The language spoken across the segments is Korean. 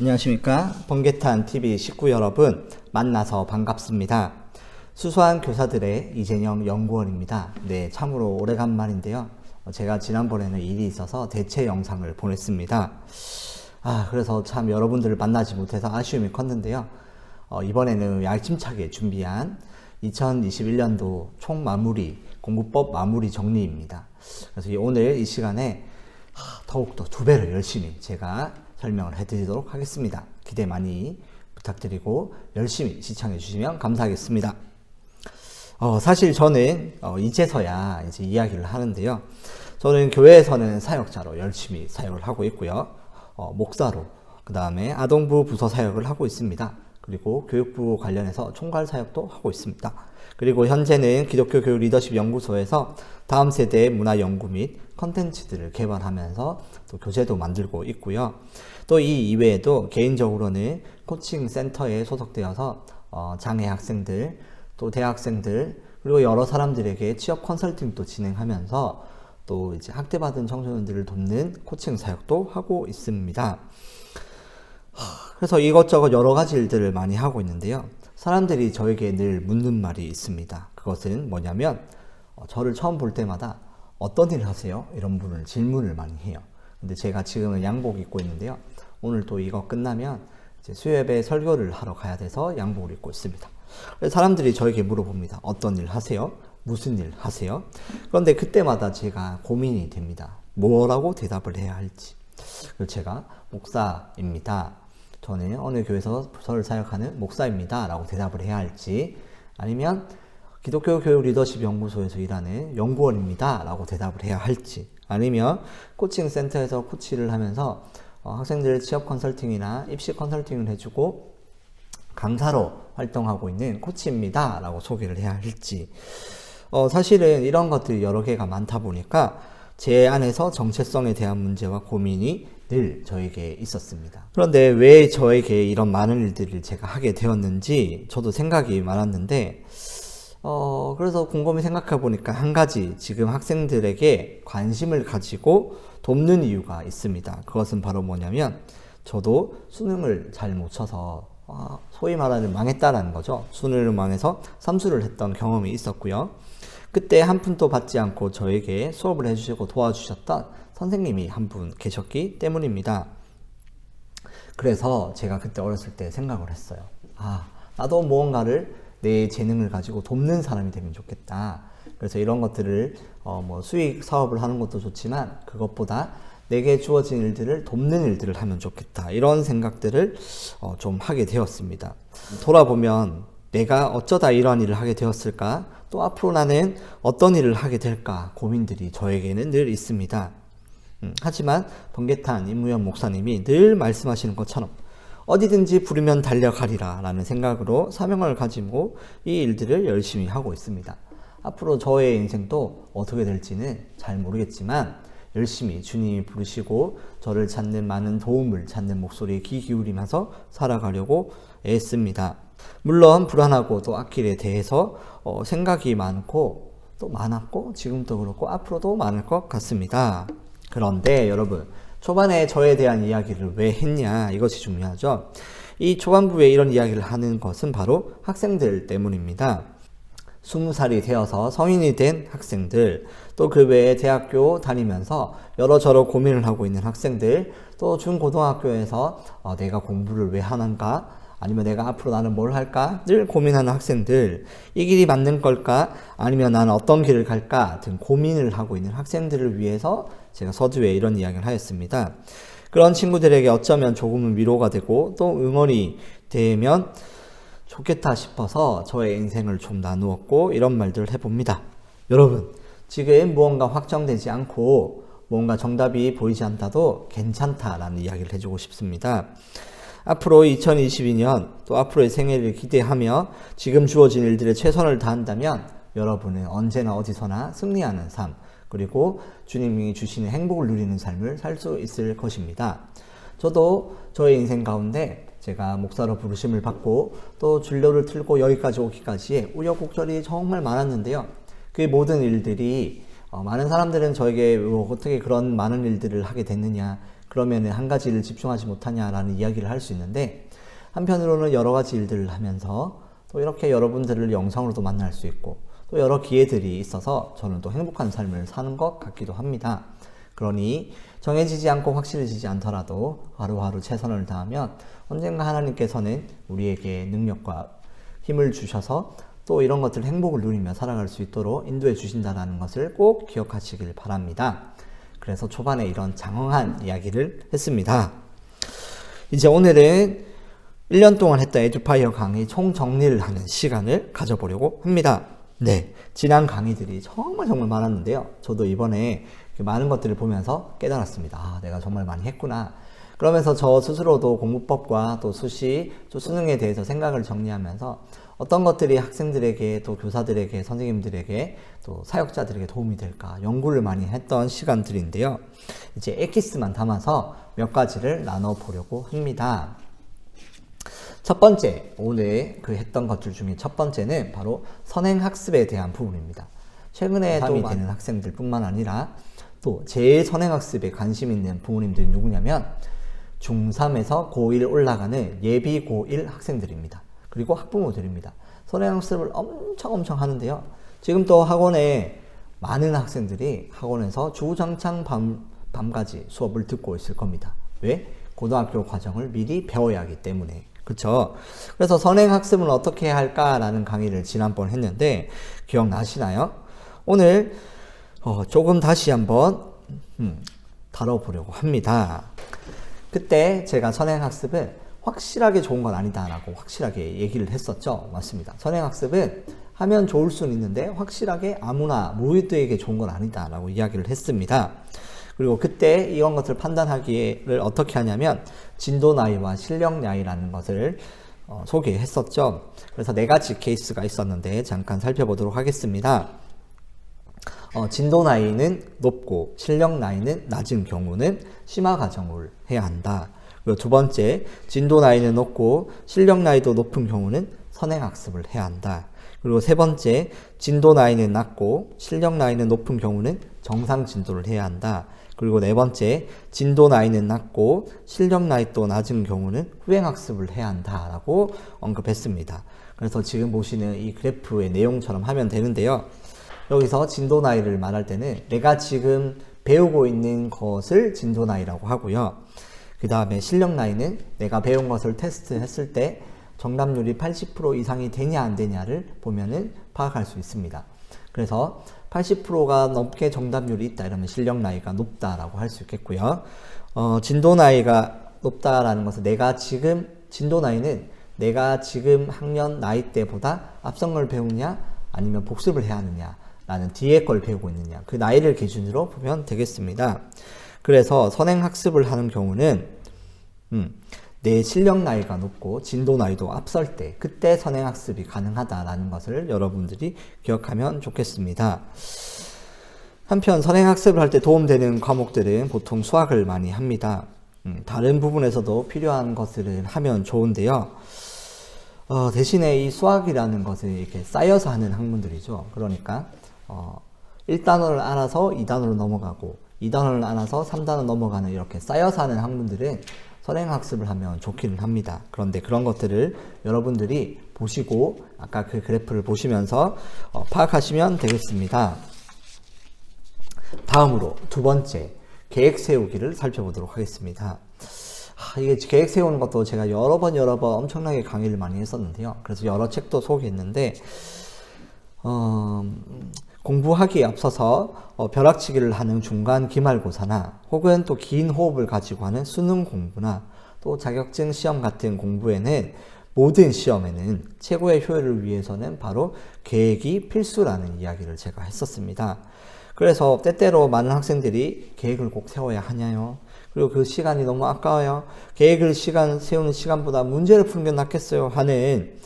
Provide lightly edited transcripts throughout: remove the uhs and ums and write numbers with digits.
안녕하십니까. 번개탄 TV 식구 여러분, 만나서 반갑습니다. 수소한 교사들의 이재영 연구원입니다. 네, 참으로 오래간만인데요. 제가 지난번에는 일이 있어서 대체 영상을 보냈습니다. 그래서 참 여러분들을 만나지 못해서 아쉬움이 컸는데요. 이번에는 야심차게 준비한 2021년도 총 마무리, 공부법 마무리 정리입니다. 그래서 오늘 이 시간에 더욱더 2배로 열심히 제가 설명을 해드리도록 하겠습니다. 기대 많이 부탁드리고 열심히 시청해 주시면 감사하겠습니다. 사실 저는 이제서야 이제 이야기를 하는데요. 저는 교회에서는 사역자로 열심히 사역을 하고 있고요. 목사로, 그 다음에 아동부 부서 사역을 하고 있습니다. 그리고 교육부 관련해서 총괄 사역도 하고 있습니다. 그리고 현재는 기독교 교육 리더십 연구소에서 다음 세대 문화 연구 및 컨텐츠들을 개발하면서 또 교재도 만들고 있고요. 또 이 이외에도 개인적으로는 코칭 센터에 소속되어서 장애 학생들, 또 대학생들, 그리고 여러 사람들에게 취업 컨설팅도 진행하면서 또 이제 학대받은 청소년들을 돕는 코칭 사역도 하고 있습니다. 그래서 이것저것 여러 가지 일들을 많이 하고 있는데요. 사람들이 저에게 늘 묻는 말이 있습니다. 그것은 뭐냐면 저를 처음 볼 때마다 어떤 일을 하세요? 이런 질문을 많이 해요. 근데 제가 지금은 양복 입고 있는데요. 오늘 또 이거 끝나면 이제 수요예배 설교를 하러 가야 돼서 양복을 입고 있습니다. 사람들이 저에게 물어봅니다. 어떤 일 하세요? 무슨 일 하세요? 그런데 그때마다 제가 고민이 됩니다. 뭐라고 대답을 해야 할지. 그래서 제가 목사입니다. 저는 어느 교회에서 부서를 사역하는 목사입니다. 라고 대답을 해야 할지, 아니면 기독교 교육 리더십 연구소에서 일하는 연구원입니다. 라고 대답을 해야 할지, 아니면 코칭 센터에서 코치를 하면서 학생들 취업 컨설팅이나 입시 컨설팅을 해주고 강사로 활동하고 있는 코치입니다. 라고 소개를 해야 할지. 사실은 이런 것들이 여러 개가 많다 보니까 제 안에서 정체성에 대한 문제와 고민이 늘 저에게 있었습니다. 그런데 왜 저에게 이런 많은 일들을 제가 하게 되었는지 저도 생각이 많았는데, 그래서 곰곰이 생각해 보니까 한 가지 지금 학생들에게 관심을 가지고 돕는 이유가 있습니다. 그것은 바로 뭐냐면, 저도 수능을 잘 못 쳐서 소위 말하는 망했다라는 거죠. 수능을 망해서 삼수를 했던 경험이 있었고요. 그때 한 푼도 받지 않고 저에게 수업을 해주시고 도와주셨던 선생님이 한 분 계셨기 때문입니다. 그래서 제가 그때 어렸을 때 생각을 했어요. 나도 무언가를 내 재능을 가지고 돕는 사람이 되면 좋겠다. 그래서 이런 것들을 수익 사업을 하는 것도 좋지만 그것보다 내게 주어진 일들을 돕는 일들을 하면 좋겠다. 이런 생각들을 좀 하게 되었습니다. 돌아보면 내가 어쩌다 이러한 일을 하게 되었을까? 또 앞으로 나는 어떤 일을 하게 될까? 고민들이 저에게는 늘 있습니다. 하지만 번개탄 임무현 목사님이 늘 말씀하시는 것처럼 어디든지 부르면 달려가리라 라는 생각으로 사명을 가지고 이 일들을 열심히 하고 있습니다. 앞으로 저의 인생도 어떻게 될지는 잘 모르겠지만 열심히 주님이 부르시고 저를 찾는 많은 도움을 찾는 목소리에 귀 기울이면서 살아가려고 애씁니다. 물론 불안하고 또 앞길에 대해서 생각이 많고 또 많았고 지금도 그렇고 앞으로도 많을 것 같습니다. 그런데 여러분, 초반에 저에 대한 이야기를 왜 했냐, 이것이 중요하죠. 이 초반부에 이런 이야기를 하는 것은 바로 학생들 때문입니다. 20살이 되어서 성인이 된 학생들, 또 그 외에 대학교 다니면서 여러저러 고민을 하고 있는 학생들, 또 중고등학교에서 내가 공부를 왜 하는가, 아니면 내가 앞으로 나는 뭘 할까 늘 고민하는 학생들, 이 길이 맞는 걸까 아니면 나는 어떤 길을 갈까 등 고민을 하고 있는 학생들을 위해서 제가 서두에 이런 이야기를 하였습니다. 그런 친구들에게 어쩌면 조금은 위로가 되고 또 응원이 되면 좋겠다 싶어서 저의 인생을 좀 나누었고 이런 말들을 해봅니다. 여러분, 지금 무언가 확정되지 않고 뭔가 정답이 보이지 않다도 괜찮다라는 이야기를 해주고 싶습니다. 앞으로 2022년 또 앞으로의 생애를 기대하며 지금 주어진 일들에 최선을 다한다면 여러분은 언제나 어디서나 승리하는 삶, 그리고 주님이 주시는 행복을 누리는 삶을 살 수 있을 것입니다. 저도 저의 인생 가운데 제가 목사로 부르심을 받고 또 진로를 틀고 여기까지 오기까지의 우여곡절이 정말 많았는데요. 그 모든 일들이 많은 사람들은 저에게 어떻게 그런 많은 일들을 하게 됐느냐, 그러면 한 가지 일을 집중하지 못하냐라는 이야기를 할 수 있는데, 한편으로는 여러 가지 일들을 하면서 또 이렇게 여러분들을 영상으로도 만날 수 있고 또 여러 기회들이 있어서 저는 또 행복한 삶을 사는 것 같기도 합니다. 그러니 정해지지 않고 확실해지지 않더라도 하루하루 최선을 다하면 언젠가 하나님께서는 우리에게 능력과 힘을 주셔서 또 이런 것들 행복을 누리며 살아갈 수 있도록 인도해 주신다는 것을 꼭 기억하시길 바랍니다. 그래서 초반에 이런 장황한 이야기를 했습니다. 이제 오늘은 1년 동안 했던 에듀파이어 강의 총정리를 하는 시간을 가져보려고 합니다. 네, 지난 강의들이 정말 많았는데요. 저도 이번에 많은 것들을 보면서 깨달았습니다. 아, 내가 정말 많이 했구나. 그러면서 저 스스로도 공부법과 또 수시, 또 수능에 대해서 생각을 정리하면서 어떤 것들이 학생들에게 또 교사들에게 선생님들에게 또 사역자들에게 도움이 될까 연구를 많이 했던 시간들인데요. 이제 엑기스만 담아서 몇 가지를 나눠보려고 합니다. 첫 번째, 오늘 했던 것들 중에 첫 번째는 바로 선행학습에 대한 부분입니다. 최근에 도움이 되는 학생들 뿐만 아니라 또 제일 선행학습에 관심 있는 부모님들이 누구냐면 중3에서 고1 올라가는 예비 고1 학생들입니다. 그리고 학부모들입니다. 선행학습을 엄청 하는데요. 지금 또 학원에 많은 학생들이 학원에서 주구장창 밤까지 수업을 듣고 있을 겁니다. 왜? 고등학교 과정을 미리 배워야 하기 때문에. 그렇죠? 그래서 선행학습은 어떻게 해야 할까라는 강의를 지난번 했는데 기억나시나요? 오늘 조금 다시 한번 다뤄보려고 합니다. 그때 제가 선행학습은 확실하게 좋은 건 아니다라고 확실하게 얘기를 했었죠. 맞습니다. 선행학습은 하면 좋을 수는 있는데 확실하게 아무나 모두에게 좋은 건 아니다라고 이야기를 했습니다. 그리고 그때 이런 것을 판단하기를 어떻게 하냐면 진도 나이와 실력 나이라는 것을 소개했었죠. 그래서 4가지 케이스가 있었는데 잠깐 살펴보도록 하겠습니다. 진도 나이는 높고 실력 나이는 낮은 경우는 심화 과정을 해야 한다. 그리고 두 번째, 진도 나이는 높고 실력 나이도 높은 경우는 선행학습을 해야 한다. 그리고 세 번째, 진도 나이는 낮고 실력 나이는 높은 경우는 정상 진도를 해야 한다. 그리고 네 번째, 진도 나이는 낮고 실력 나이도 낮은 경우는 후행학습을 해야 한다라고 언급했습니다. 그래서 지금 보시는 이 그래프의 내용처럼 하면 되는데요. 여기서 진도 나이를 말할 때는 내가 지금 배우고 있는 것을 진도 나이라고 하고요. 그 다음에 실력 나이는 내가 배운 것을 테스트했을 때 정답률이 80% 이상이 되냐 안 되냐를 보면은 파악할 수 있습니다. 그래서 80%가 넘게 정답률이 있다 이러면 실력 나이가 높다라고 할 수 있겠고요. 진도 나이가 높다라는 것은 진도 나이는 내가 지금 학년 나이 때보다 앞선 걸 배우냐 아니면 복습을 해야 하느냐 라는 뒤에 걸 배우고 있느냐 그 나이를 기준으로 보면 되겠습니다. 그래서 선행학습을 하는 경우는 내 실력 나이가 높고 진도 나이도 앞설 때 그때 선행학습이 가능하다라는 것을 여러분들이 기억하면 좋겠습니다. 한편 선행학습을 할 때 도움되는 과목들은 보통 수학을 많이 합니다. 다른 부분에서도 필요한 것들을 하면 좋은데요. 대신에 이 수학이라는 것을 이렇게 쌓여서 하는 학문들이죠. 그러니까 1단원을 알아서 2단원으로 넘어가고 2단원을 알아서 3단원 넘어가는 이렇게 쌓여서 하는 학문들은 선행학습을 하면 좋기는 합니다. 그런데 그런 것들을 여러분들이 보시고 아까 그 그래프를 보시면서 파악하시면 되겠습니다. 다음으로 두 번째, 계획 세우기를 살펴보도록 하겠습니다. 이게 계획 세우는 것도 제가 여러 번 엄청나게 강의를 많이 했었는데요. 그래서 여러 책도 소개했는데 공부하기에 앞서서 벼락치기를 하는 중간 기말고사나 혹은 또 긴 호흡을 가지고 하는 수능 공부나 또 자격증 시험 같은 공부에는 모든 시험에는 최고의 효율을 위해서는 바로 계획이 필수라는 이야기를 제가 했었습니다. 그래서 때때로 많은 학생들이 계획을 꼭 세워야 하냐요? 그리고 그 시간이 너무 아까워요. 계획을 세우는 시간보다 문제를 푸는 게 낫겠어요 하는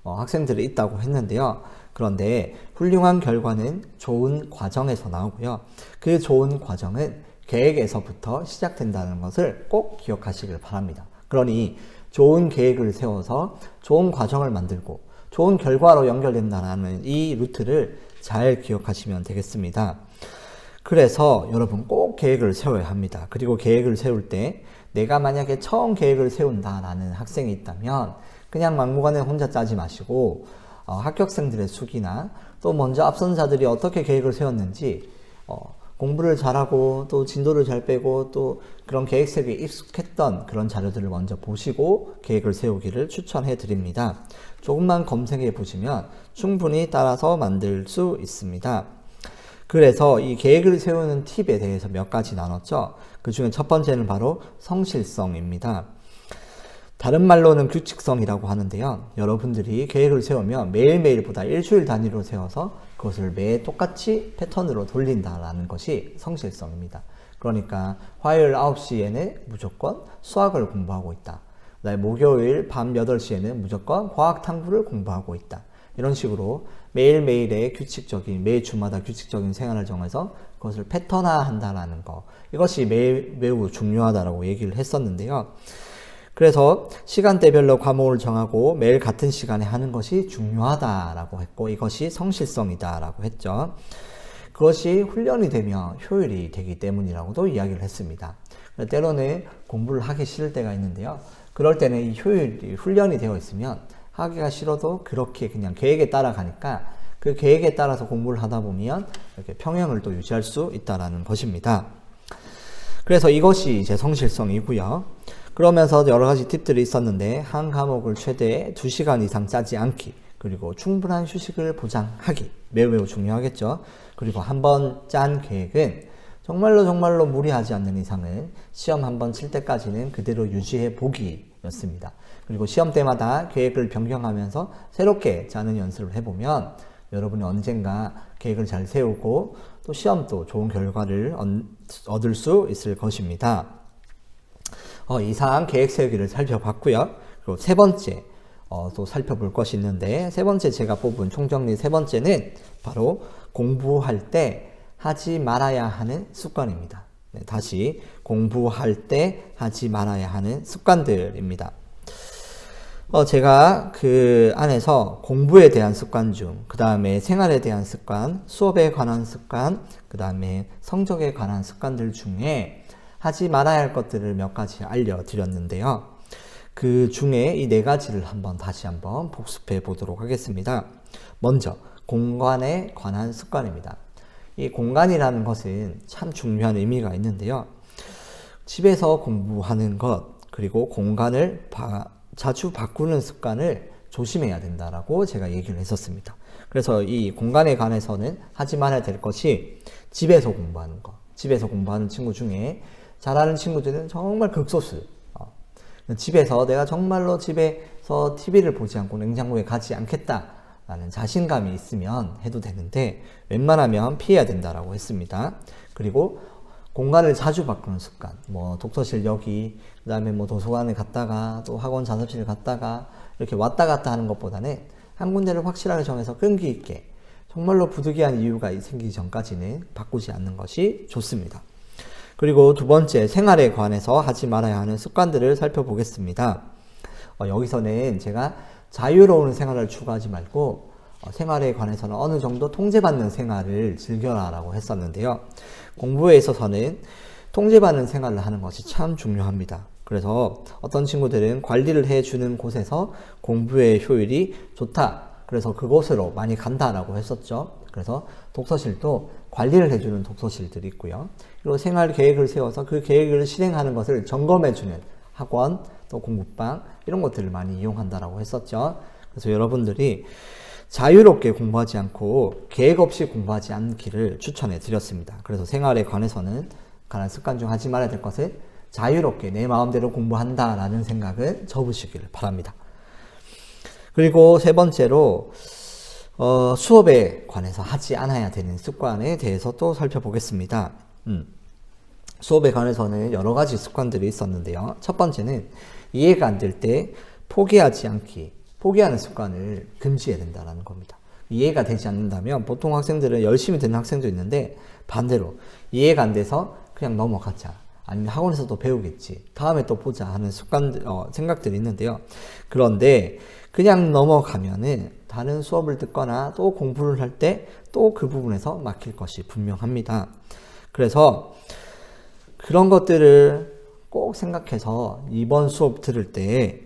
학생들이 있다고 했는데요. 그런데 훌륭한 결과는 좋은 과정에서 나오고요. 그 좋은 과정은 계획에서부터 시작된다는 것을 꼭 기억하시길 바랍니다. 그러니 좋은 계획을 세워서 좋은 과정을 만들고 좋은 결과로 연결된다는 이 루트를 잘 기억하시면 되겠습니다. 그래서 여러분 꼭 계획을 세워야 합니다. 그리고 계획을 세울 때 내가 만약에 처음 계획을 세운다라는 학생이 있다면 그냥 막무가내 혼자 짜지 마시고 합격생들의 수기나 또 먼저 앞선 자들이 어떻게 계획을 세웠는지 공부를 잘하고 또 진도를 잘 빼고 또 그런 계획 세우기에 익숙했던 그런 자료들을 먼저 보시고 계획을 세우기를 추천해 드립니다. 조금만 검색해 보시면 충분히 따라서 만들 수 있습니다. 그래서 이 계획을 세우는 팁에 대해서 몇 가지 나눴죠. 그 중에 첫 번째는 바로 성실성입니다. 다른 말로는 규칙성이라고 하는데요. 여러분들이 계획을 세우면 매일매일보다 일주일 단위로 세워서 그것을 매일 똑같이 패턴으로 돌린다라는 것이 성실성입니다. 그러니까 화요일 9시에는 무조건 수학을 공부하고 있다. 그다음에 목요일 밤 8시에는 무조건 과학 탐구를 공부하고 있다. 이런 식으로 매일매일의 규칙적인, 매일 주마다 규칙적인 생활을 정해서 그것을 패턴화한다라는 거. 이것이 매우 중요하다라고 얘기를 했었는데요. 그래서 시간대별로 과목을 정하고 매일 같은 시간에 하는 것이 중요하다라고 했고 이것이 성실성이다라고 했죠. 그것이 훈련이 되면 효율이 되기 때문이라고도 이야기를 했습니다. 때로는 공부를 하기 싫을 때가 있는데요. 그럴 때는 이 효율이 훈련이 되어 있으면 하기가 싫어도 그렇게 그냥 계획에 따라가니까 그 계획에 따라서 공부를 하다 보면 이렇게 평형을 또 유지할 수 있다는 것입니다. 그래서 이것이 이제 성실성이고요. 그러면서 여러 가지 팁들이 있었는데 한 과목을 최대 2시간 이상 짜지 않기, 그리고 충분한 휴식을 보장하기 매우 중요하겠죠. 그리고 한번 짠 계획은 정말로 무리하지 않는 이상은 시험 한번 칠 때까지는 그대로 유지해 보기였습니다. 그리고 시험 때마다 계획을 변경하면서 새롭게 짜는 연습을 해보면 여러분이 언젠가 계획을 잘 세우고 또 시험도 좋은 결과를 얻을 수 있을 것입니다. 이상 계획 세우기를 살펴봤고요. 그리고 세 번째 또 살펴볼 것이 있는데 세 번째 제가 뽑은 총정리 세 번째는 바로 공부할 때 하지 말아야 하는 습관입니다. 네, 다시 공부할 때 하지 말아야 하는 습관들입니다. 제가 그 안에서 공부에 대한 습관 중, 그 다음에 생활에 대한 습관, 수업에 관한 습관, 그 다음에 성적에 관한 습관들 중에 하지 말아야 할 것들을 몇 가지 알려드렸는데요. 그 중에 이 네 가지를 다시 한번 복습해 보도록 하겠습니다. 먼저 공간에 관한 습관입니다. 이 공간이라는 것은 참 중요한 의미가 있는데요. 집에서 공부하는 것, 그리고 공간을 자주 바꾸는 습관을 조심해야 된다라고 제가 얘기를 했었습니다. 그래서 이 공간에 관해서는 하지 말아야 될 것이 집에서 공부하는 것. 집에서 공부하는 친구 중에 잘하는 친구들은 정말 극소수. 집에서 내가 정말로 집에서 TV를 보지 않고 냉장고에 가지 않겠다라는 자신감이 있으면 해도 되는데 웬만하면 피해야 된다라고 했습니다. 그리고 공간을 자주 바꾸는 습관, 독서실 여기, 그 다음에 도서관에 갔다가 또 학원 자습실 갔다가 이렇게 왔다 갔다 하는 것보다는 한 군데를 확실하게 정해서 끈기 있게 정말로 부득이한 이유가 생기기 전까지는 바꾸지 않는 것이 좋습니다. 그리고 두 번째, 생활에 관해서 하지 말아야 하는 습관들을 살펴보겠습니다. 여기서는 제가 자유로운 생활을 추구하지 말고 생활에 관해서는 어느 정도 통제받는 생활을 즐겨라 라고 했었는데요. 공부에 있어서는 통제받는 생활을 하는 것이 참 중요합니다. 그래서 어떤 친구들은 관리를 해주는 곳에서 공부의 효율이 좋다. 그래서 그곳으로 많이 간다라고 했었죠. 그래서 독서실도 관리를 해주는 독서실들이 있고요. 그리고 생활 계획을 세워서 그 계획을 실행하는 것을 점검해주는 학원, 또 공부방 이런 것들을 많이 이용한다라고 했었죠. 그래서 여러분들이 자유롭게 공부하지 않고 계획 없이 공부하지 않기를 추천해 드렸습니다. 그래서 생활에 관한 습관 중 하지 말아야 될 것은 자유롭게 내 마음대로 공부한다라는 생각은 접으시기를 바랍니다. 그리고 세 번째로 수업에 관해서 하지 않아야 되는 습관에 대해서 또 살펴보겠습니다. 수업에 관해서는 여러 가지 습관들이 있었는데요. 첫 번째는 이해가 안 될 때 포기하지 않기, 포기하는 습관을 금지해야 된다는 겁니다. 이해가 되지 않는다면 보통 학생들은 열심히 듣는 학생도 있는데 반대로 이해가 안 돼서 그냥 넘어가자, 아니면 학원에서 또 배우겠지, 다음에 또 보자 하는 생각들이 있는데요. 그런데 그냥 넘어가면은 다른 수업을 듣거나 또 공부를 할 때 또 그 부분에서 막힐 것이 분명합니다. 그래서 그런 것들을 꼭 생각해서 이번 수업 들을 때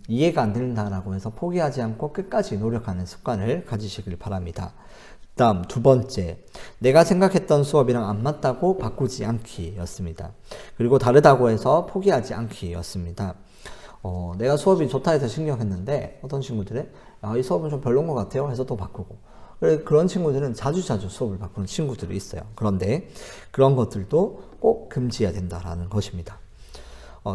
이해가 안 된다라고 해서 포기하지 않고 끝까지 노력하는 습관을 가지시길 바랍니다. 다음 두 번째, 내가 생각했던 수업이랑 안 맞다고 바꾸지 않기였습니다. 그리고 다르다고 해서 포기하지 않기였습니다. 내가 수업이 좋다 해서 신경했는데 어떤 친구들은 이 수업은 좀 별론 것 같아요 해서 또 바꾸고, 그런 친구들은 자주자주 수업을 바꾸는 친구들이 있어요. 그런데 그런 것들도 꼭 금지해야 된다라는 것입니다.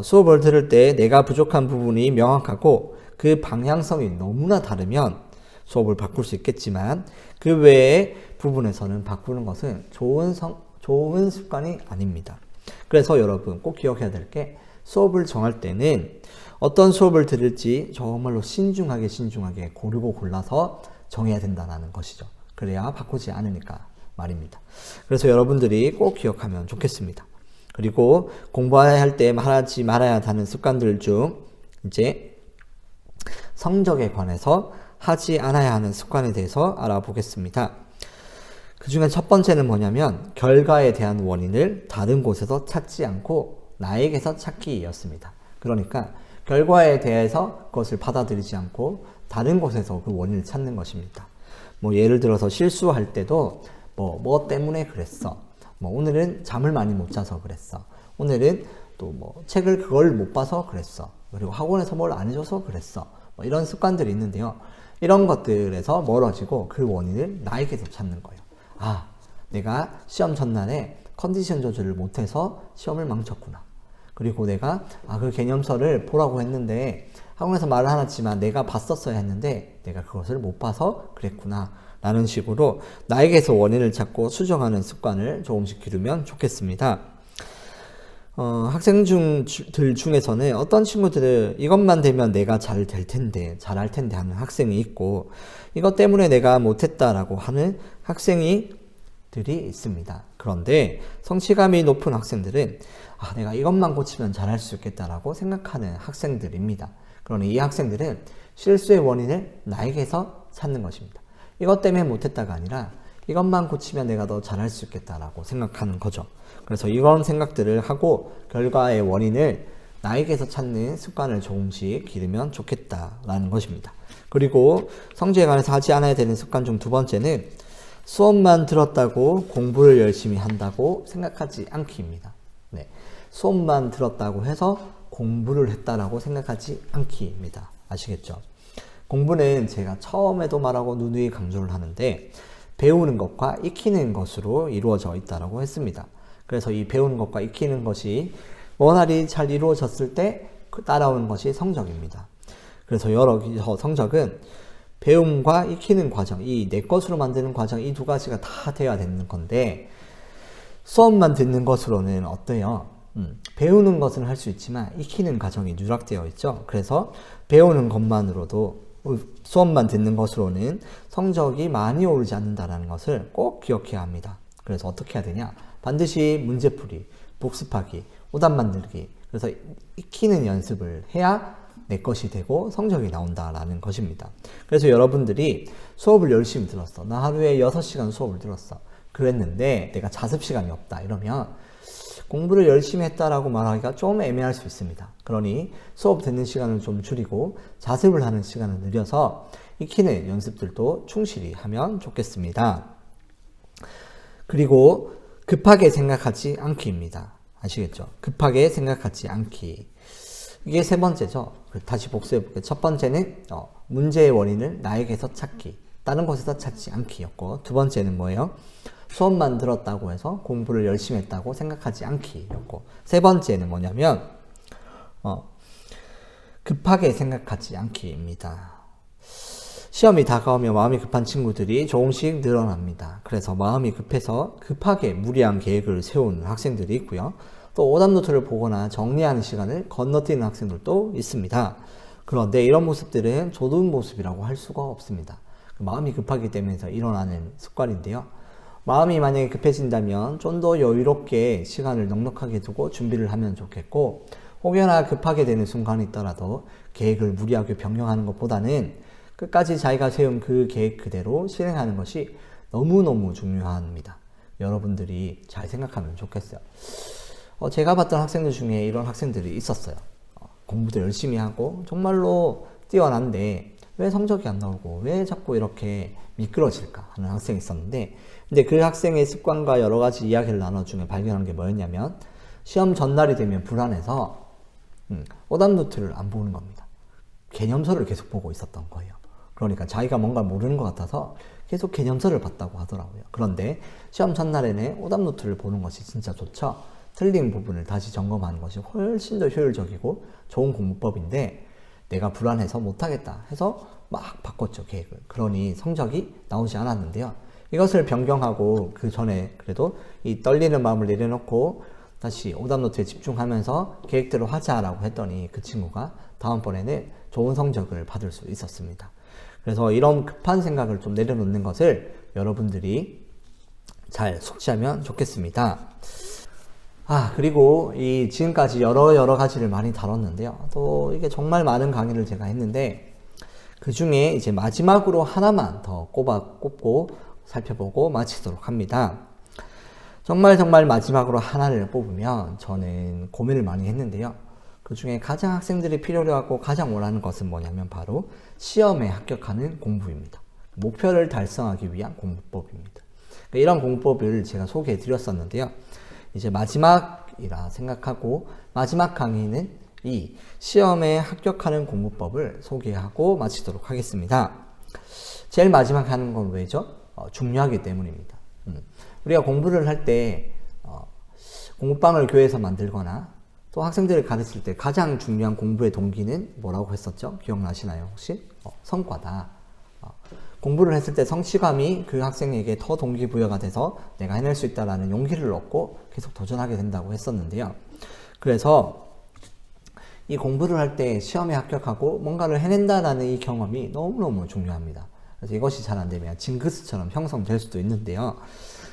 수업을 들을 때 내가 부족한 부분이 명확하고 그 방향성이 너무나 다르면 수업을 바꿀 수 있겠지만, 그 외의 부분에서는 바꾸는 것은 좋은 습관이 아닙니다. 그래서 여러분 꼭 기억해야 될 게, 수업을 정할 때는 어떤 수업을 들을지 정말로 신중하게 고르고 골라서 정해야 된다는 것이죠. 그래야 바꾸지 않으니까 말입니다. 그래서 여러분들이 꼭 기억하면 좋겠습니다. 그리고 공부해야 할 때 하지 말아야 하는 습관들 중 이제 성적에 관해서 하지 않아야 하는 습관에 대해서 알아보겠습니다. 그 중에 첫 번째는 뭐냐면, 결과에 대한 원인을 다른 곳에서 찾지 않고 나에게서 찾기였습니다. 그러니까 결과에 대해서 그것을 받아들이지 않고 다른 곳에서 그 원인을 찾는 것입니다. 예를 들어서 실수할 때도 뭐 때문에 그랬어. 오늘은 잠을 많이 못 자서 그랬어. 오늘은 또 책을 그걸 못 봐서 그랬어. 그리고 학원에서 뭘 안 해줘서 그랬어. 이런 습관들이 있는데요. 이런 것들에서 멀어지고 그 원인을 나에게서 찾는 거예요. 내가 시험 전날에 컨디션 조절을 못해서 시험을 망쳤구나. 그리고 내가 그 개념서를 보라고 했는데 학원에서 말을 해놨지만 내가 봤었어야 했는데 내가 그것을 못 봐서 그랬구나 라는 식으로 나에게서 원인을 찾고 수정하는 습관을 조금씩 기르면 좋겠습니다. 학생들 중에서는 어떤 친구들은 이것만 되면 내가 잘 될 텐데, 잘할 텐데 하는 학생이 있고, 이것 때문에 내가 못했다라고 하는 학생들이 있습니다. 그런데 성취감이 높은 학생들은 내가 이것만 고치면 잘할 수 있겠다라고 생각하는 학생들입니다. 그러니 이 학생들은 실수의 원인을 나에게서 찾는 것입니다. 이것 때문에 못했다가 아니라 이것만 고치면 내가 더 잘할 수 있겠다라고 생각하는 거죠. 그래서 이런 생각들을 하고 결과의 원인을 나에게서 찾는 습관을 조금씩 기르면 좋겠다라는 것입니다. 그리고 성적에 관해서 하지 않아야 되는 습관 중 두 번째는, 수업만 들었다고 공부를 열심히 한다고 생각하지 않기입니다. 수업만 들었다고 해서 공부를 했다라고 생각하지 않기입니다. 아시겠죠? 공부는 제가 처음에도 말하고 누누이 강조를 하는데, 배우는 것과 익히는 것으로 이루어져 있다고 했습니다. 그래서 이 배우는 것과 익히는 것이 원활히 잘 이루어졌을 때 따라오는 것이 성적입니다. 그래서 여기서 성적은 배움과 익히는 과정, 이 내 것으로 만드는 과정, 이 두 가지가 다 돼야 되는 건데, 수업만 듣는 것으로는 어때요? 배우는 것은 할 수 있지만 익히는 과정이 누락되어 있죠. 그래서 배우는 것만으로도, 수업만 듣는 것으로는 성적이 많이 오르지 않는다는 것을 꼭 기억해야 합니다. 그래서 어떻게 해야 되냐? 반드시 문제풀이, 복습하기, 오답 만들기, 그래서 익히는 연습을 해야 내 것이 되고 성적이 나온다라는 것입니다. 그래서 여러분들이 수업을 열심히 들었어. 나 하루에 6시간 수업을 들었어. 그랬는데 내가 자습 시간이 없다. 이러면 공부를 열심히 했다라고 말하기가 좀 애매할 수 있습니다. 그러니 수업 듣는 시간을 좀 줄이고 자습을 하는 시간을 늘려서 익히는 연습들도 충실히 하면 좋겠습니다. 그리고 급하게 생각하지 않기입니다. 아시겠죠? 급하게 생각하지 않기. 이게 세 번째죠. 다시 복수해 볼게요. 첫 번째는 문제의 원인을 나에게서 찾기, 다른 곳에서 찾지 않기였고, 두 번째는 뭐예요? 수업만 들었다고 해서 공부를 열심히 했다고 생각하지 않기였고, 세 번째는 뭐냐면 급하게 생각하지 않기입니다. 시험이 다가오면 마음이 급한 친구들이 조금씩 늘어납니다. 그래서 마음이 급해서 급하게 무리한 계획을 세우는 학생들이 있고요. 또 오답노트를 보거나 정리하는 시간을 건너뛰는 학생들도 있습니다. 그런데 이런 모습들은 좋은 모습이라고 할 수가 없습니다. 마음이 급하기 때문에 일어나는 습관인데요. 마음이 만약에 급해진다면 좀 더 여유롭게 시간을 넉넉하게 두고 준비를 하면 좋겠고, 혹여나 급하게 되는 순간이 있더라도 계획을 무리하게 변경하는 것보다는 끝까지 자기가 세운 그 계획 그대로 실행하는 것이 너무너무 중요합니다. 여러분들이 잘 생각하면 좋겠어요. 제가 봤던 학생들 중에 이런 학생들이 있었어요. 공부도 열심히 하고 정말로 뛰어난데 왜 성적이 안 나오고 왜 자꾸 이렇게 미끄러질까 하는 학생이 있었는데, 근데 그 학생의 습관과 여러 가지 이야기를 나눠 중에 발견한 게 뭐였냐면, 시험 전날이 되면 불안해서 오답 노트를 안 보는 겁니다. 개념서를 계속 보고 있었던 거예요. 그러니까 자기가 뭔가 모르는 것 같아서 계속 개념서를 봤다고 하더라고요. 그런데 시험 전날에는 오답 노트를 보는 것이 진짜 좋죠. 틀린 부분을 다시 점검하는 것이 훨씬 더 효율적이고 좋은 공부법인데, 내가 불안해서 못하겠다 해서 막 바꿨죠, 계획을. 그러니 성적이 나오지 않았는데요. 이것을 변경하고 그 전에 그래도 이 떨리는 마음을 내려놓고 다시 오답노트에 집중하면서 계획대로 하자라고 했더니 그 친구가 다음번에는 좋은 성적을 받을 수 있었습니다. 그래서 이런 급한 생각을 좀 내려놓는 것을 여러분들이 잘 숙지하면 좋겠습니다. 그리고 지금까지 여러 가지를 많이 다뤘는데요. 또 이게 정말 많은 강의를 제가 했는데, 그 중에 이제 마지막으로 하나만 더 꼽고 살펴보고 마치도록 합니다. 정말 마지막으로 하나를 뽑으면 저는 고민을 많이 했는데요. 그 중에 가장 학생들이 필요로 하고 가장 원하는 것은 뭐냐면 바로 시험에 합격하는 공부입니다. 목표를 달성하기 위한 공부법입니다. 이런 공부법을 제가 소개해 드렸었는데요. 이제 마지막이라 생각하고 마지막 강의는 이 시험에 합격하는 공부법을 소개하고 마치도록 하겠습니다. 제일 마지막 하는 건 왜죠? 중요하기 때문입니다. 우리가 공부를 할 때 공부방을 교회에서 만들거나 또 학생들을 가르칠 때 가장 중요한 공부의 동기는 뭐라고 했었죠? 기억나시나요 혹시? 성과다. 공부를 했을 때 성취감이 그 학생에게 더 동기부여가 돼서 내가 해낼 수 있다는 용기를 얻고 계속 도전하게 된다고 했었는데요. 그래서 이 공부를 할 때 시험에 합격하고 뭔가를 해낸다는 이 경험이 너무너무 중요합니다. 그래서 이것이 잘 안되면 징크스처럼 형성될 수도 있는데요.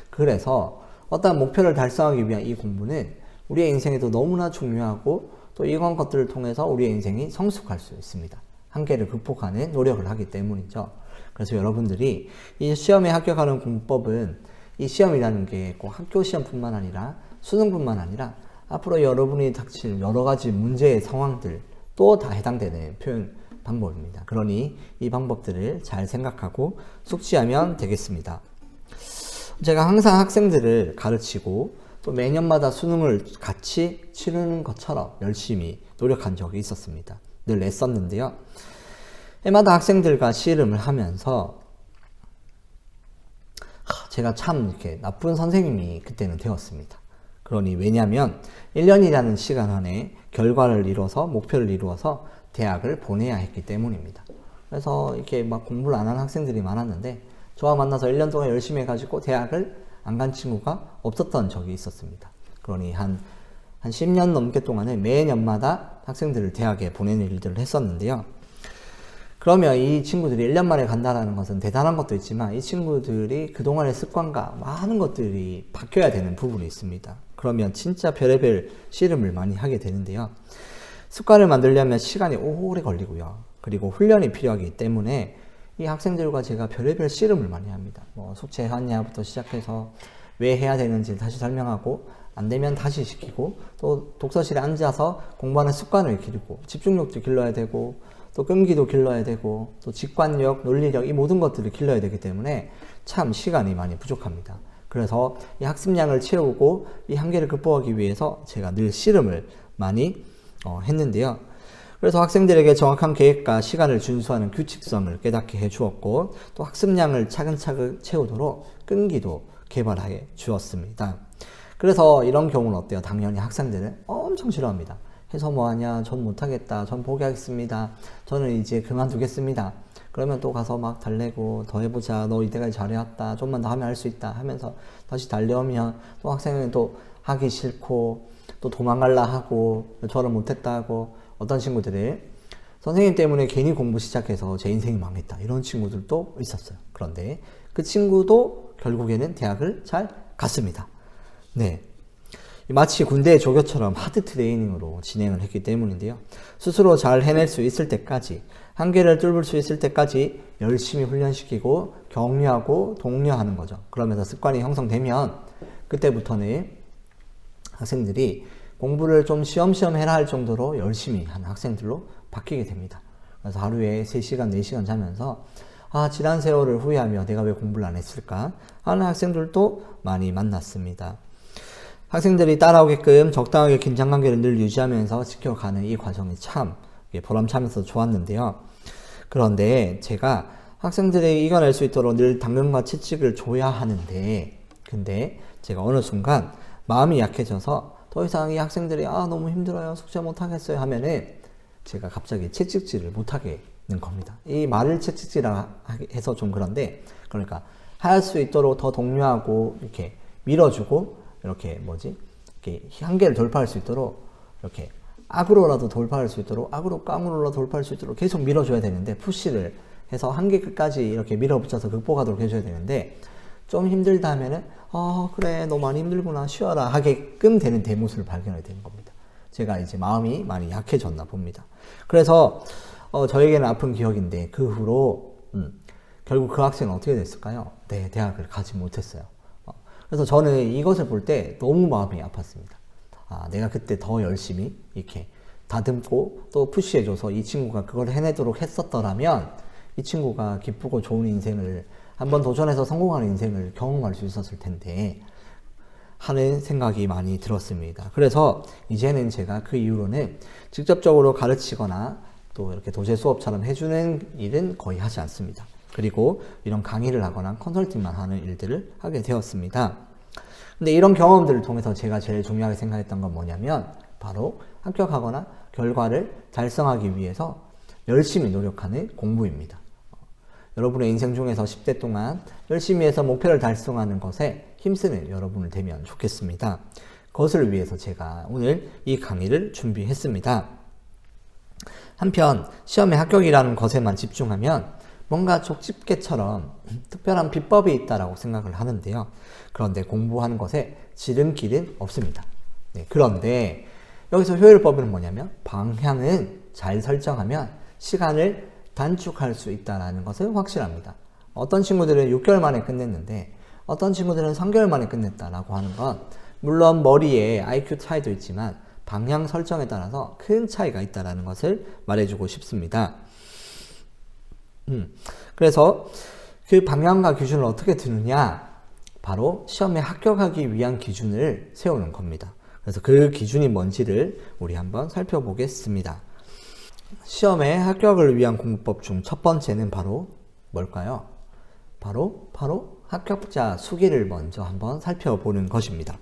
그래서 어떤 목표를 달성하기 위한 이 공부는 우리의 인생에도 너무나 중요하고, 또 이런 것들을 통해서 우리의 인생이 성숙할 수 있습니다. 한계를 극복하는 노력을 하기 때문이죠. 그래서 여러분들이 이 시험에 합격하는 공부법은, 이 시험이라는 게 꼭 학교 시험뿐만 아니라 수능뿐만 아니라 앞으로 여러분이 닥칠 여러 가지 문제의 상황들 또 다 해당되는 표현 방법입니다. 그러니 이 방법들을 잘 생각하고 숙지하면 되겠습니다. 제가 항상 학생들을 가르치고 또 매년마다 수능을 같이 치르는 것처럼 열심히 노력한 적이 있었습니다. 늘 애썼는데요. 해마다 학생들과 씨름을 하면서 제가 참 이렇게 나쁜 선생님이 그때는 되었습니다. 그러니 왜냐하면 1년이라는 시간 안에 결과를 이뤄서 목표를 이루어서 대학을 보내야 했기 때문입니다. 그래서 이렇게 막 공부를 안 하는 학생들이 많았는데, 저와 만나서 1년 동안 열심히 해가지고 대학을 안 간 친구가 없었던 적이 있었습니다. 그러니 한 10년 넘게 동안은 매년마다 학생들을 대학에 보내는 일들을 했었는데요. 그러면 이 친구들이 1년 만에 간다는 것은 대단한 것도 있지만, 이 친구들이 그동안의 습관과 많은 것들이 바뀌어야 되는 부분이 있습니다. 그러면 진짜 별의별 씨름을 많이 하게 되는데요. 습관을 만들려면 시간이 오래 걸리고요. 그리고 훈련이 필요하기 때문에 이 학생들과 제가 별의별 씨름을 많이 합니다. 숙제했냐부터 시작해서 왜 해야 되는지 다시 설명하고, 안 되면 다시 시키고, 또 독서실에 앉아서 공부하는 습관을 기르고, 집중력도 길러야 되고, 또 끈기도 길러야 되고, 또 직관력, 논리력, 이 모든 것들을 길러야 되기 때문에 참 시간이 많이 부족합니다. 그래서 이 학습량을 채우고 이 한계를 극복하기 위해서 제가 늘 씨름을 많이 했는데요. 그래서 학생들에게 정확한 계획과 시간을 준수하는 규칙성을 깨닫게 해주었고, 또 학습량을 차근차근 채우도록 끈기도 개발해 주었습니다. 그래서 이런 경우는 어때요? 당연히 학생들은 엄청 싫어합니다. 해서 뭐하냐, 전 못하겠다, 전 포기하겠습니다, 저는 이제 그만두겠습니다. 그러면 또 가서 막 달래고, 더 해보자, 너 이때까지 잘해왔다, 좀만 더 하면 할 수 있다 하면서 다시 달려오면 또 학생은 또 하기 싫고 또 도망갈라 하고, 저는 못했다 하고, 어떤 친구들이 선생님 때문에 괜히 공부 시작해서 제 인생이 망했다, 이런 친구들도 있었어요. 그런데 그 친구도 결국에는 대학을 잘 갔습니다. 네, 마치 군대의 조교처럼 하드 트레이닝으로 진행을 했기 때문인데요. 스스로 잘 해낼 수 있을 때까지, 한계를 뚫을 수 있을 때까지 열심히 훈련시키고 격려하고 독려하는 거죠. 그러면서 습관이 형성되면 그때부터는 학생들이 공부를 좀 쉬엄쉬엄 해라 할 정도로 열심히 하는 학생들로 바뀌게 됩니다. 그래서 하루에 3시간, 4시간 자면서 지난 세월을 후회하며 내가 왜 공부를 안 했을까 하는 학생들도 많이 만났습니다. 학생들이 따라오게끔 적당하게 긴장관계를 늘 유지하면서 지켜가는 이 과정이 참 보람차면서 좋았는데요. 그런데 제가 학생들이 이겨낼 수 있도록 늘 당근과 채찍을 줘야 하는데, 근데 제가 어느 순간 마음이 약해져서 더 이상 이 학생들이 너무 힘들어요, 숙제 못하겠어요 하면은 제가 갑자기 채찍질을 못하게 는 겁니다. 이 말을 채찍질이라 해서 좀 그런데, 그러니까 할 수 있도록 더 독려하고 이렇게 밀어주고, 이렇게 이렇게 한계를 돌파할 수 있도록, 이렇게 악으로라도 돌파할 수 있도록, 악으로 깡으로라도 돌파할 수 있도록 계속 밀어줘야 되는데, 푸시를 해서 한계 끝까지 이렇게 밀어붙여서 극복하도록 해줘야 되는데, 좀 힘들다 하면은 그래 너 많이 힘들구나 쉬어라 하게끔 되는 대모습을 발견하게 되는 겁니다. 제가 이제 마음이 많이 약해졌나 봅니다. 그래서 저에게는 아픈 기억인데, 그 후로 결국 그 학생은 어떻게 됐을까요? 네, 대학을 가지 못했어요. 그래서 저는 이것을 볼 때 너무 마음이 아팠습니다. 내가 그때 더 열심히 이렇게 다듬고 또 푸시해줘서 이 친구가 그걸 해내도록 했었더라면 이 친구가 기쁘고 좋은 인생을 한번 도전해서 성공하는 인생을 경험할 수 있었을 텐데 하는 생각이 많이 들었습니다. 그래서 이제는 제가 그 이후로는 직접적으로 가르치거나 또 이렇게 도제 수업처럼 해주는 일은 거의 하지 않습니다. 그리고 이런 강의를 하거나 컨설팅만 하는 일들을 하게 되었습니다. 근데 이런 경험들을 통해서 제가 제일 중요하게 생각했던 건 뭐냐면 바로 합격하거나 결과를 달성하기 위해서 열심히 노력하는 공부입니다. 여러분의 인생 중에서 10대 동안 열심히 해서 목표를 달성하는 것에 힘쓰는 여러분을 되면 좋겠습니다. 그것을 위해서 제가 오늘 이 강의를 준비했습니다. 한편 시험에 합격이라는 것에만 집중하면 뭔가 족집게처럼 특별한 비법이 있다라고 생각을 하는데요. 그런데 공부하는 것에 지름길은 없습니다. 그런데 여기서 효율법은 뭐냐면 방향은 잘 설정하면 시간을 단축할 수 있다는 것은 확실합니다. 어떤 친구들은 6개월 만에 끝냈는데 어떤 친구들은 3개월 만에 끝냈다라고 하는 건 물론 머리에 IQ 차이도 있지만 방향 설정에 따라서 큰 차이가 있다는 것을 말해주고 싶습니다. 그래서 그 방향과 기준을 어떻게 두느냐? 바로 시험에 합격하기 위한 기준을 세우는 겁니다. 그래서 그 기준이 뭔지를 우리 한번 살펴보겠습니다. 시험에 합격을 위한 공부법 중 첫 번째는 바로 뭘까요? 바로 합격자 수기를 먼저 한번 살펴보는 것입니다.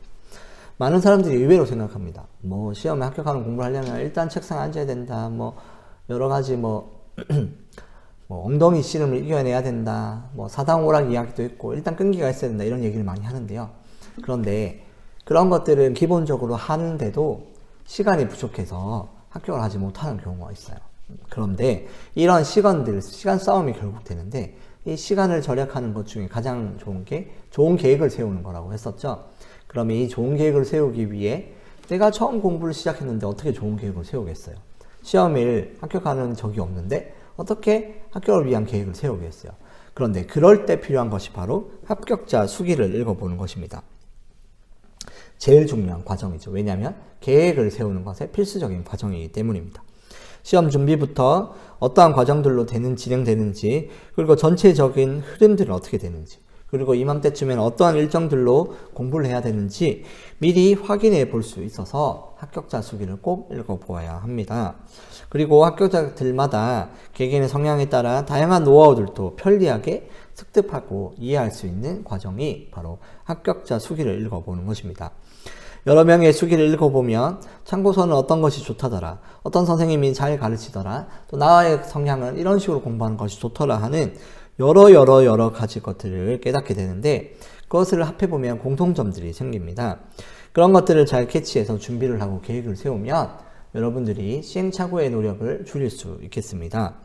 많은 사람들이 의외로 생각합니다. 시험에 합격하는 공부를 하려면 일단 책상에 앉아야 된다. 여러 가지 엉덩이 씨름을 이겨내야 된다. 사당오락 이야기도 있고 일단 끈기가 있어야 된다. 이런 얘기를 많이 하는데요. 그런데 그런 것들은 기본적으로 하는데도 시간이 부족해서 합격을 하지 못하는 경우가 있어요. 그런데 이런 시간 싸움이 결국 되는데 이 시간을 절약하는 것 중에 가장 좋은 게 좋은 계획을 세우는 거라고 했었죠. 그러면 이 좋은 계획을 세우기 위해 내가 처음 공부를 시작했는데 어떻게 좋은 계획을 세우겠어요? 시험을 합격하는 적이 없는데 어떻게 합격을 위한 계획을 세우겠어요? 그런데 그럴 때 필요한 것이 바로 합격자 수기를 읽어보는 것입니다. 제일 중요한 과정이죠. 왜냐하면 계획을 세우는 것에 필수적인 과정이기 때문입니다. 시험 준비부터 어떠한 과정들로 진행되는지, 그리고 전체적인 흐름들은 어떻게 되는지, 그리고 이맘때쯤엔 어떠한 일정들로 공부를 해야 되는지 미리 확인해 볼 수 있어서 합격자 수기를 꼭 읽어보아야 합니다. 그리고 합격자들마다 개개인의 성향에 따라 다양한 노하우들도 편리하게 습득하고 이해할 수 있는 과정이 바로 합격자 수기를 읽어보는 것입니다. 여러 명의 수기를 읽어보면 참고서는 어떤 것이 좋다더라, 어떤 선생님이 잘 가르치더라, 또 나의 성향은 이런 식으로 공부하는 것이 좋더라 하는 여러 가지 것들을 깨닫게 되는데 그것을 합해보면 공통점들이 생깁니다. 그런 것들을 잘 캐치해서 준비를 하고 계획을 세우면 여러분들이 시행착오의 노력을 줄일 수 있겠습니다.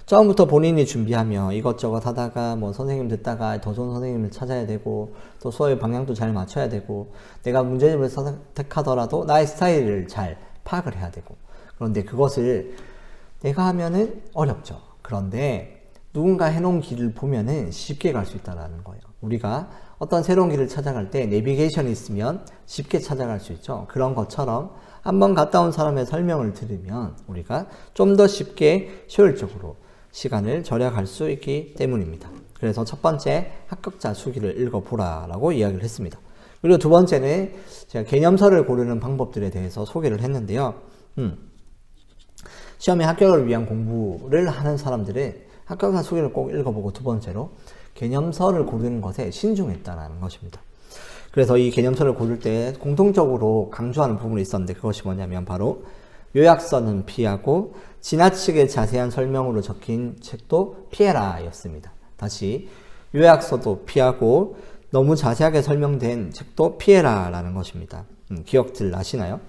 처음부터 본인이 준비하며 이것저것 하다가 선생님 듣다가 더 좋은 선생님을 찾아야 되고 또 수업의 방향도 잘 맞춰야 되고 내가 문제집을 선택하더라도 나의 스타일을 잘 파악을 해야 되고, 그런데 그것을 내가 하면은 어렵죠. 그런데 누군가 해놓은 길을 보면은 쉽게 갈 수 있다는 거예요. 우리가 어떤 새로운 길을 찾아갈 때 내비게이션이 있으면 쉽게 찾아갈 수 있죠. 그런 것처럼 한번 갔다 온 사람의 설명을 들으면 우리가 좀 더 쉽게 효율적으로 시간을 절약할 수 있기 때문입니다. 그래서 첫 번째 합격자 수기를 읽어보라 라고 이야기를 했습니다. 그리고 두 번째는 제가 개념서를 고르는 방법들에 대해서 소개를 했는데요. 시험에 합격을 위한 공부를 하는 사람들은 합격자 수기를 꼭 읽어보고 두 번째로 개념서를 고르는 것에 신중했다는 것입니다. 그래서 이 개념서를 고를 때 공통적으로 강조하는 부분이 있었는데 그것이 뭐냐면 바로 요약서는 피하고 지나치게 자세한 설명으로 적힌 책도 피해라 였습니다. 다시 요약서도 피하고 너무 자세하게 설명된 책도 피해라 라는 것입니다. 기억들 나시나요?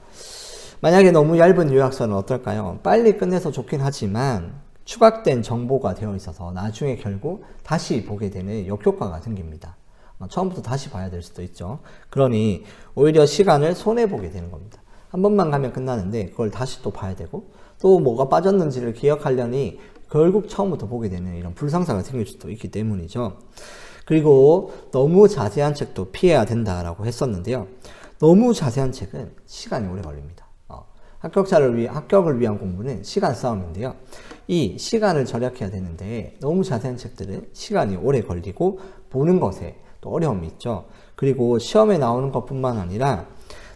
만약에 너무 얇은 요약서는 어떨까요? 빨리 끝내서 좋긴 하지만 추가된 정보가 되어 있어서 나중에 결국 다시 보게 되는 역효과가 생깁니다. 처음부터 다시 봐야 될 수도 있죠. 그러니 오히려 시간을 손해보게 되는 겁니다. 한 번만 가면 끝나는데 그걸 다시 또 봐야 되고 또 뭐가 빠졌는지를 기억하려니 결국 처음부터 보게 되는 이런 불상사가 생길 수도 있기 때문이죠. 그리고 너무 자세한 책도 피해야 된다라고 했었는데요. 너무 자세한 책은 시간이 오래 걸립니다. 합격을 위한 공부는 시간 싸움인데요. 이 시간을 절약해야 되는데 너무 자세한 책들은 시간이 오래 걸리고 보는 것에 또 어려움이 있죠. 그리고 시험에 나오는 것뿐만 아니라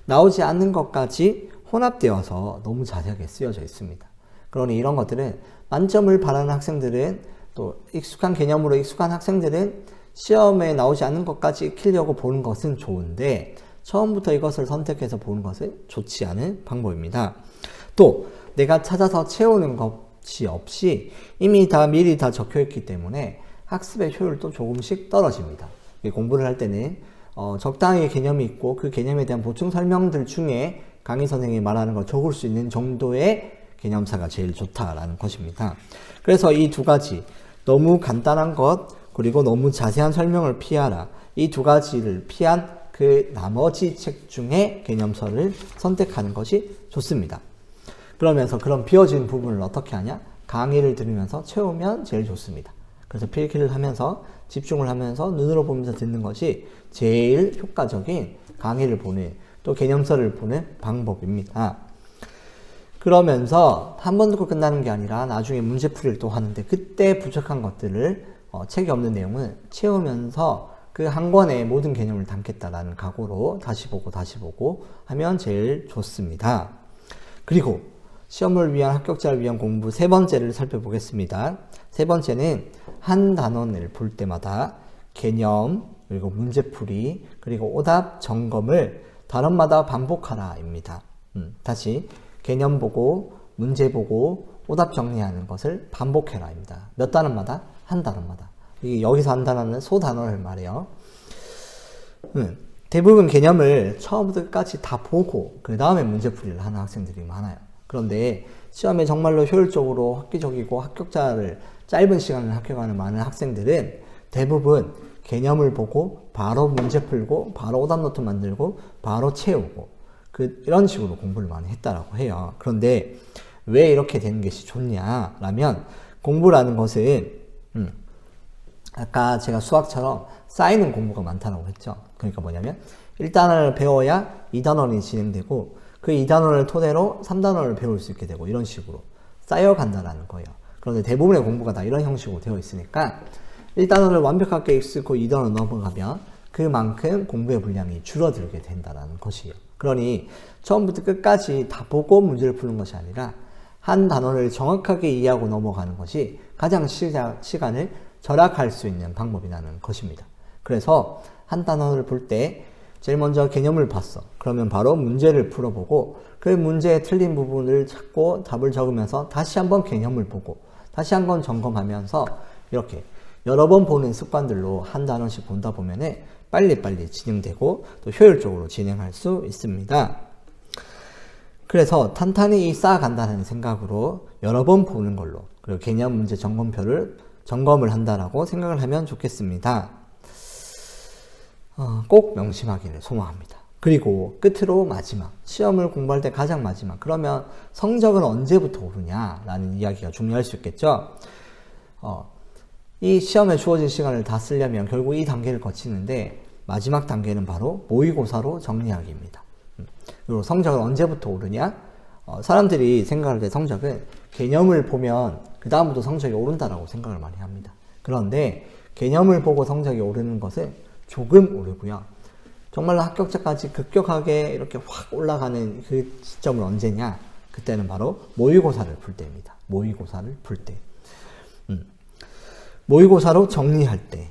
나오지 않는 것까지 혼합되어서 너무 자세하게 쓰여져 있습니다. 그러니 이런 것들은 만점을 바라는 학생들은 또 익숙한 개념으로 익숙한 학생들은 시험에 나오지 않는 것까지 익히려고 보는 것은 좋은데 처음부터 이것을 선택해서 보는 것은 좋지 않은 방법입니다. 또 내가 찾아서 채우는 것이 없이 이미 미리 다 적혀있기 때문에 학습의 효율도 조금씩 떨어집니다. 공부를 할 때는 적당히 개념이 있고 그 개념에 대한 보충 설명들 중에 강의 선생님이 말하는 걸 적을 수 있는 정도의 개념사가 제일 좋다라는 것입니다. 그래서 이 두 가지, 너무 간단한 것 그리고 너무 자세한 설명을 피하라. 이 두 가지를 피한 그 나머지 책 중에 개념서를 선택하는 것이 좋습니다. 그러면서 그런 비어진 부분을 어떻게 하냐? 강의를 들으면서 채우면 제일 좋습니다. 그래서 필기를 하면서 집중을 하면서 눈으로 보면서 듣는 것이 제일 효과적인 강의를 보는 또 개념서를 보는 방법입니다. 그러면서 한 번 듣고 끝나는 게 아니라 나중에 문제풀이를 또 하는데 그때 부족한 것들을 책이 없는 내용은 채우면서 그 한 권에 모든 개념을 담겠다라는 각오로 다시 보고 하면 제일 좋습니다. 그리고 시험을 위한 합격자를 위한 공부 세 번째를 살펴보겠습니다. 세 번째는 한 단원을 볼 때마다 개념, 그리고 문제풀이, 그리고 오답 점검을 단원마다 반복하라 입니다. 다시 개념 보고 문제 보고 오답 정리하는 것을 반복해라 입니다. 몇 단원마다? 한 단원마다. 여기서 한 단원은 소단원을 말해요. 대부분 개념을 처음부터 끝까지 다 보고 그 다음에 문제풀이를 하는 학생들이 많아요. 그런데 시험에 정말로 효율적으로 획기적이고 합격자를 짧은 시간을 합격하는 많은 학생들은 대부분 개념을 보고 바로 문제 풀고 바로 오답노트 만들고 바로 채우고 이런 식으로 공부를 많이 했다라고 해요. 그런데 왜 이렇게 되는 것이 좋냐라면 공부라는 것은 아까 제가 수학처럼 쌓이는 공부가 많다고 했죠. 그러니까 뭐냐면 1단원을 배워야 2단원이 진행되고 그 2단원을 토대로 3단원을 배울 수 있게 되고 이런 식으로 쌓여간다는 거예요. 그런데 대부분의 공부가 다 이런 형식으로 되어 있으니까 1단원을 완벽하게 익히고 2단원 넘어가면 그만큼 공부의 분량이 줄어들게 된다는 것이에요. 그러니 처음부터 끝까지 다 보고 문제를 푸는 것이 아니라 한 단원을 정확하게 이해하고 넘어가는 것이 가장 시간을 절약할 수 있는 방법이라는 것입니다. 그래서 한 단원을 볼 때 제일 먼저 개념을 봤어. 그러면 바로 문제를 풀어보고 그 문제에 틀린 부분을 찾고 답을 적으면서 다시 한번 개념을 보고 다시 한번 점검하면서 이렇게 여러 번 보는 습관들로 한 단원씩 본다 보면은 빨리빨리 진행되고 또 효율적으로 진행할 수 있습니다. 그래서 탄탄히 쌓아간다는 생각으로 여러 번 보는 걸로 그리고 개념 문제 점검표를 점검을 한다라고 생각을 하면 좋겠습니다. 꼭 명심하기를 소망합니다. 그리고 끝으로 마지막, 시험을 공부할 때 가장 마지막, 그러면 성적은 언제부터 오르냐라는 이야기가 중요할 수 있겠죠. 이 시험에 주어진 시간을 다 쓰려면 결국 이 단계를 거치는데 마지막 단계는 바로 모의고사로 정리하기입니다. 그리고 성적은 언제부터 오르냐? 사람들이 생각할 때 성적은 개념을 보면 그 다음부터 성적이 오른다라고 생각을 많이 합니다. 그런데 개념을 보고 성적이 오르는 것은 조금 오르고요. 정말로 합격자까지 급격하게 이렇게 확 올라가는 그 시점은 언제냐? 그때는 바로 모의고사를 풀 때입니다. 모의고사를 풀 때. 모의고사로 정리할 때.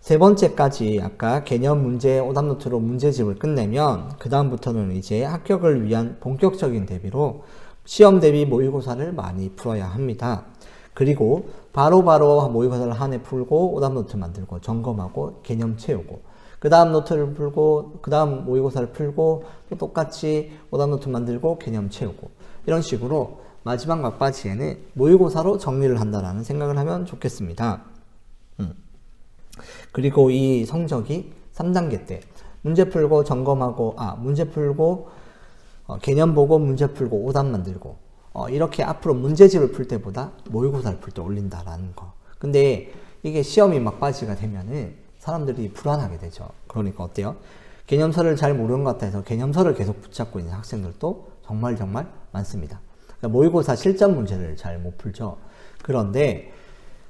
세 번째까지 아까 개념 문제, 오답노트로 문제집을 끝내면 그 다음부터는 이제 합격을 위한 본격적인 대비로 시험 대비 모의고사를 많이 풀어야 합니다. 그리고 바로바로 모의고사를 한 해 풀고 오답노트 만들고 점검하고 개념 채우고 그 다음 노트를 풀고 그 다음 모의고사를 풀고 또 똑같이 오답노트 만들고 개념 채우고 이런 식으로 마지막 막바지에는 모의고사로 정리를 한다는 생각을 하면 좋겠습니다. 그리고 이 성적이 3단계 때 문제 풀고 점검하고 문제 풀고 개념 보고 문제 풀고 오답 만들고 이렇게 앞으로 문제집을 풀 때보다 모의고사를 풀 때 올린다라는 거. 근데 이게 시험이 막바지가 되면은 사람들이 불안하게 되죠. 그러니까 어때요? 개념서를 잘 모르는 것 같아서 개념서를 계속 붙잡고 있는 학생들도 정말 많습니다. 그러니까 모의고사 실전 문제를 잘 못 풀죠. 그런데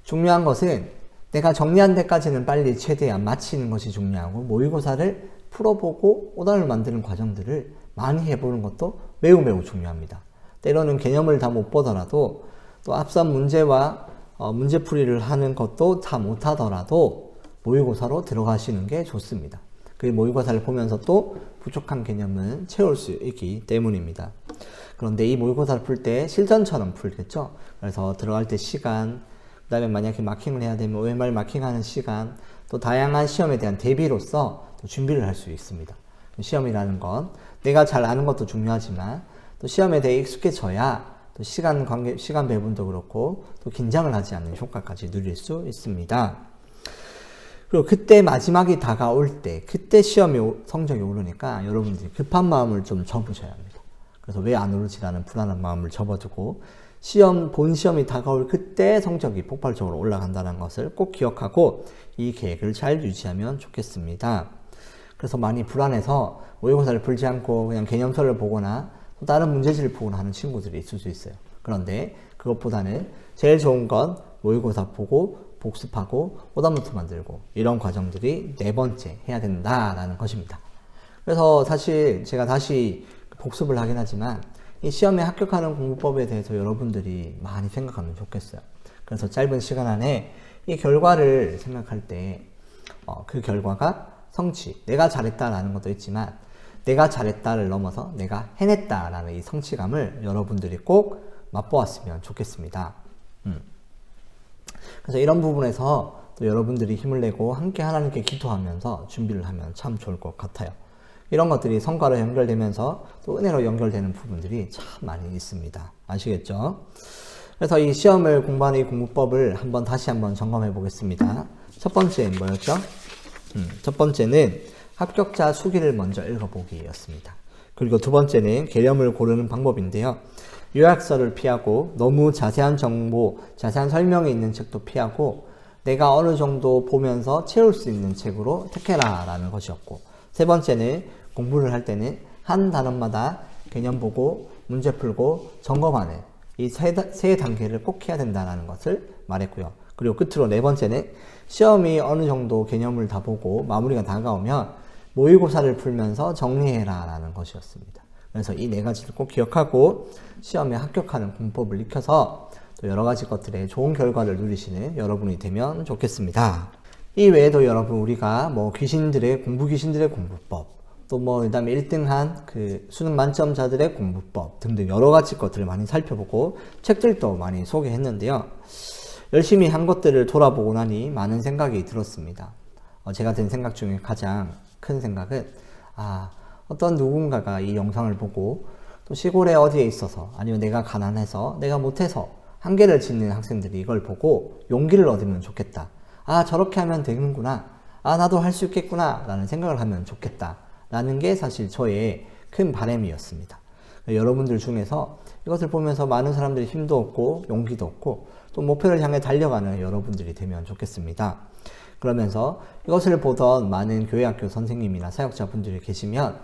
중요한 것은 내가 정리한 데까지는 빨리 최대한 마치는 것이 중요하고 모의고사를 풀어보고 오답을 만드는 과정들을 많이 해보는 것도 매우 중요합니다. 때로는 개념을 다 못 보더라도 또 앞선 문제와 문제풀이를 하는 것도 다 못하더라도 모의고사로 들어가시는 게 좋습니다. 그 모의고사를 보면서 또 부족한 개념은 채울 수 있기 때문입니다. 그런데 이 모의고사를 풀 때 실전처럼 풀겠죠. 그래서 들어갈 때 시간, 그 다음에 만약에 마킹을 해야 되면 OMR 마킹하는 시간, 또 다양한 시험에 대한 대비로서 또 준비를 할 수 있습니다. 시험이라는 건 내가 잘 아는 것도 중요하지만 또 시험에 대해 익숙해져야 또 시간 배분도 그렇고 또 긴장을 하지 않는 효과까지 누릴 수 있습니다. 그리고 그때 마지막이 다가올 때, 그때 성적이 오르니까 여러분들이 급한 마음을 좀 접으셔야 합니다. 그래서 왜 안 오르지라는 불안한 마음을 접어두고 본 시험이 다가올 그때 성적이 폭발적으로 올라간다는 것을 꼭 기억하고 이 계획을 잘 유지하면 좋겠습니다. 그래서 많이 불안해서 모의고사를 풀지 않고 그냥 개념서를 보거나 또 다른 문제지를 보거나 하는 친구들이 있을 수 있어요. 그런데 그것보다는 제일 좋은 건 모의고사 보고 복습하고 오답노트 만들고 이런 과정들이 네 번째 해야 된다라는 것입니다. 그래서 사실 제가 다시 복습을 하긴 하지만 이 시험에 합격하는 공부법에 대해서 여러분들이 많이 생각하면 좋겠어요. 그래서 짧은 시간 안에 이 결과를 생각할 때 그 결과가 성취, 내가 잘했다라는 것도 있지만 내가 잘했다를 넘어서 내가 해냈다라는 이 성취감을 여러분들이 꼭 맛보았으면 좋겠습니다. 그래서 이런 부분에서 또 여러분들이 힘을 내고 함께 하나님께 기도하면서 준비를 하면 참 좋을 것 같아요. 이런 것들이 성과로 연결되면서 또 은혜로 연결되는 부분들이 참 많이 있습니다. 아시겠죠? 그래서 이 시험을 공부하는 이 공부법을 다시 한번 점검해 보겠습니다. 첫 번째는 뭐였죠? 첫 번째는 합격자 수기를 먼저 읽어보기였습니다. 그리고 두 번째는 개념을 고르는 방법인데요. 요약서를 피하고 너무 자세한 정보, 자세한 설명이 있는 책도 피하고 내가 어느 정도 보면서 채울 수 있는 책으로 택해라 라는 것이었고, 세 번째는 공부를 할 때는 한 단원마다 개념 보고 문제 풀고 점검하는 이 세 단계를 꼭 해야 된다는 것을 말했고요. 그리고 끝으로 네 번째는 시험이 어느 정도 개념을 다 보고 마무리가 다가오면 모의고사를 풀면서 정리해라 라는 것이었습니다. 그래서 이 네 가지를 꼭 기억하고 시험에 합격하는 공법을 익혀서 또 여러 가지 것들의 좋은 결과를 누리시는 여러분이 되면 좋겠습니다. 이 외에도 여러분 우리가 공부 귀신들의 공부법, 또 그다음에 1등한 그 수능 만점자들의 공부법 등등 여러 가지 것들을 많이 살펴보고 책들도 많이 소개했는데요. 열심히 한 것들을 돌아보고 나니 많은 생각이 들었습니다. 제가 든 생각 중에 가장 큰 생각은 어떤 누군가가 이 영상을 보고 또 시골에 어디에 있어서 아니면 내가 가난해서 내가 못해서 한계를 짓는 학생들이 이걸 보고 용기를 얻으면 좋겠다. 저렇게 하면 되는구나. 나도 할 수 있겠구나 라는 생각을 하면 좋겠다 라는 게 사실 저의 큰 바람이었습니다. 여러분들 중에서 이것을 보면서 많은 사람들이 힘도 얻고 용기도 얻고 또 목표를 향해 달려가는 여러분들이 되면 좋겠습니다. 그러면서 이것을 보던 많은 교회학교 선생님이나 사역자분들이 계시면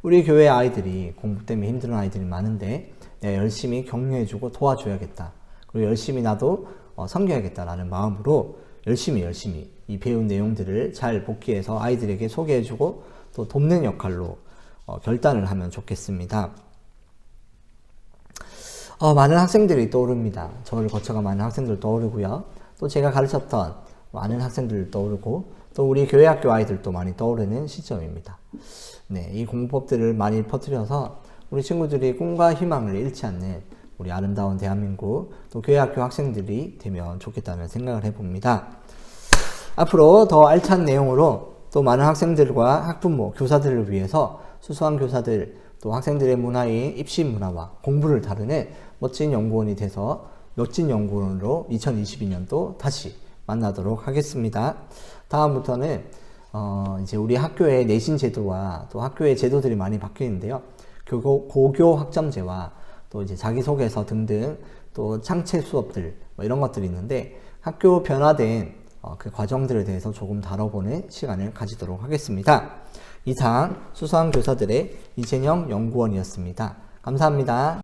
우리 교회 아이들이 공부 때문에 힘든 아이들이 많은데 내가 열심히 격려해주고 도와줘야겠다. 그리고 열심히 나도 섬겨야겠다라는 마음으로 열심히 이 배운 내용들을 잘 복기해서 아이들에게 소개해주고 또 돕는 역할로 결단을 하면 좋겠습니다. 많은 학생들이 떠오릅니다. 저를 거쳐가 많은 학생들 떠오르고요. 또 제가 가르쳤던 많은 학생들 떠오르고 또 우리 교회학교 아이들도 많이 떠오르는 시점입니다. 네, 이 공부법들을 많이 퍼뜨려서 우리 친구들이 꿈과 희망을 잃지 않는 우리 아름다운 대한민국 또 교회학교 학생들이 되면 좋겠다는 생각을 해봅니다. 앞으로 더 알찬 내용으로 또 많은 학생들과 학부모, 교사들을 위해서 수수한 교사들 또 학생들의 문화인 입시 문화와 공부를 다루는 멋진 연구원이 돼서 멋진 연구원으로 2022년도 다시 만나도록 하겠습니다. 다음부터는 이제 우리 학교의 내신 제도와 또 학교의 제도들이 많이 바뀌는데요. 고교 학점제와 또 이제 자기소개서 등등 또 창체 수업들 이런 것들이 있는데 학교 변화된 그 과정들에 대해서 조금 다뤄보는 시간을 가지도록 하겠습니다. 이상 수서한 교사들의 이재영 연구원이었습니다. 감사합니다.